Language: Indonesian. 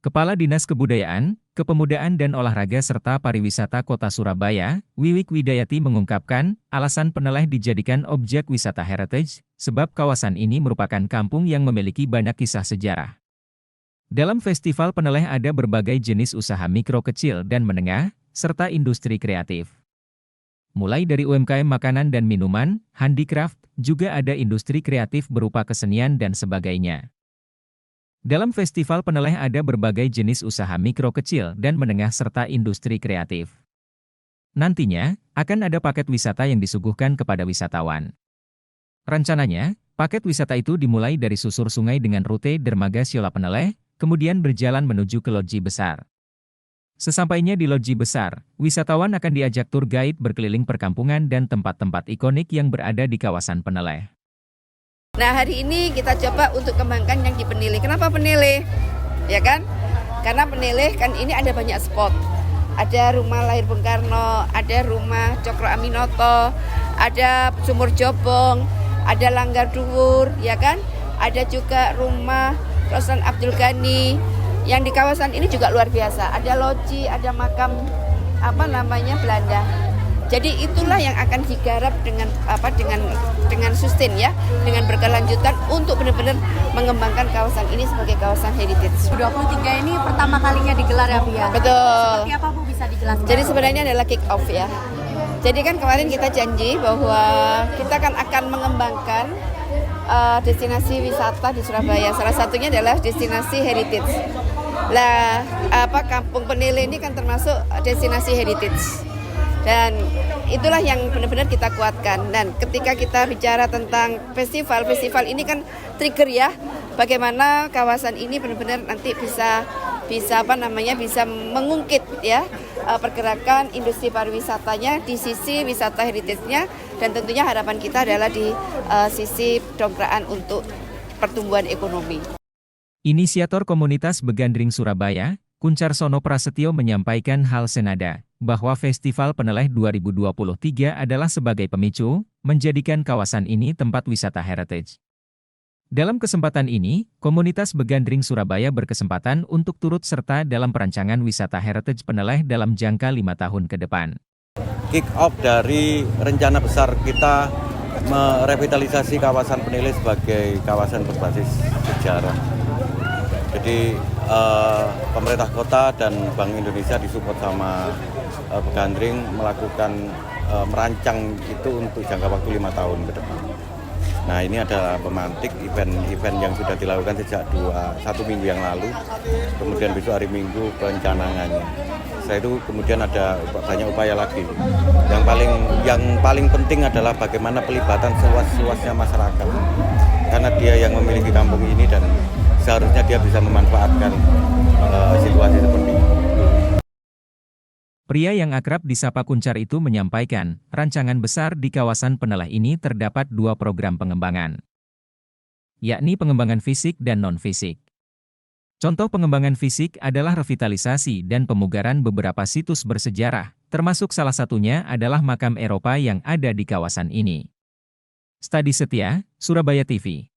Kepala Dinas Kebudayaan, Kepemudaan dan Olahraga serta Pariwisata Kota Surabaya, Wiwik Widayati mengungkapkan, alasan Peneleh dijadikan objek wisata heritage, sebab kawasan ini merupakan kampung yang memiliki banyak kisah sejarah. Dalam Festival Peneleh ada berbagai jenis usaha mikro kecil dan menengah, serta industri kreatif. Mulai dari UMKM makanan dan minuman, handicraft, juga ada industri kreatif berupa kesenian dan sebagainya. Dalam Festival Peneleh ada berbagai jenis usaha mikro kecil dan menengah serta industri kreatif. Nantinya, akan ada paket wisata yang disuguhkan kepada wisatawan. Rencananya, paket wisata itu dimulai dari susur sungai dengan rute dermaga Siola Peneleh, kemudian berjalan menuju ke loji besar. Sesampainya di loji besar, wisatawan akan diajak tur guide berkeliling perkampungan dan tempat-tempat ikonik yang berada di kawasan Peneleh. Nah, hari ini kita coba untuk kembangkan yang di Peneleh. Kenapa Peneleh? Ya kan? Karena Peneleh kan ini ada banyak spot. Ada rumah lahir Bung Karno, ada rumah Cokro Aminoto, ada Sumur Jobong, ada Langgar Duwur, ya kan? Ada juga rumah Sultan Abdul Ghani. Yang di kawasan ini juga luar biasa. Ada loji, ada makam Belanda. Jadi itulah yang akan digarap dengan sustain ya, dengan berkelanjutan untuk benar-benar mengembangkan kawasan ini sebagai kawasan heritage. 23 ini pertama kalinya digelar ya Bu ya? Betul. Seperti apa Bu, bisa dijelaskan? Jadi sebenarnya adalah kick off ya. Jadi kan kemarin kita janji bahwa kita akan mengembangkan destinasi wisata di Surabaya. Salah satunya adalah destinasi heritage. Lah, Kampung Peneleh ini kan termasuk destinasi heritage. Dan itulah yang benar-benar kita kuatkan. Dan ketika kita bicara tentang festival ini kan trigger ya, bagaimana kawasan ini benar-benar nanti bisa mengungkit ya pergerakan industri pariwisatanya di sisi wisata heritage-nya, dan tentunya harapan kita adalah di sisi dongkrakan untuk pertumbuhan ekonomi. Inisiator komunitas Begandring Surabaya, Kuncarsono Prasetyo menyampaikan hal senada, bahwa Festival Peneleh 2023 adalah sebagai pemicu, menjadikan kawasan ini tempat wisata heritage. Dalam kesempatan ini, komunitas Begandring Surabaya berkesempatan untuk turut serta dalam perancangan wisata heritage Peneleh dalam jangka 5 tahun ke depan. Kick off dari rencana besar kita merevitalisasi kawasan Peneleh sebagai kawasan berbasis sejarah. Jadi pemerintah kota dan Bank Indonesia disupport sama Begandring melakukan merancang itu untuk jangka waktu 5 tahun ke depan. Nah, ini adalah pemantik event yang sudah dilakukan sejak 1 minggu yang lalu. Kemudian besok hari Minggu pencanangannya. Setelah itu kemudian ada banyak upaya lagi. Yang paling penting adalah bagaimana pelibatan seluas-luasnya masyarakat. Karena dia yang memiliki kampung ini dan seharusnya dia bisa memanfaatkan situasi seperti ini. Pria yang akrab disapa Kuncar itu menyampaikan, rancangan besar di kawasan Peneleh ini terdapat 2 program pengembangan, yakni pengembangan fisik dan non-fisik. Contoh pengembangan fisik adalah revitalisasi dan pemugaran beberapa situs bersejarah, termasuk salah satunya adalah makam Eropa yang ada di kawasan ini. Stadi Setia, Surabaya TV.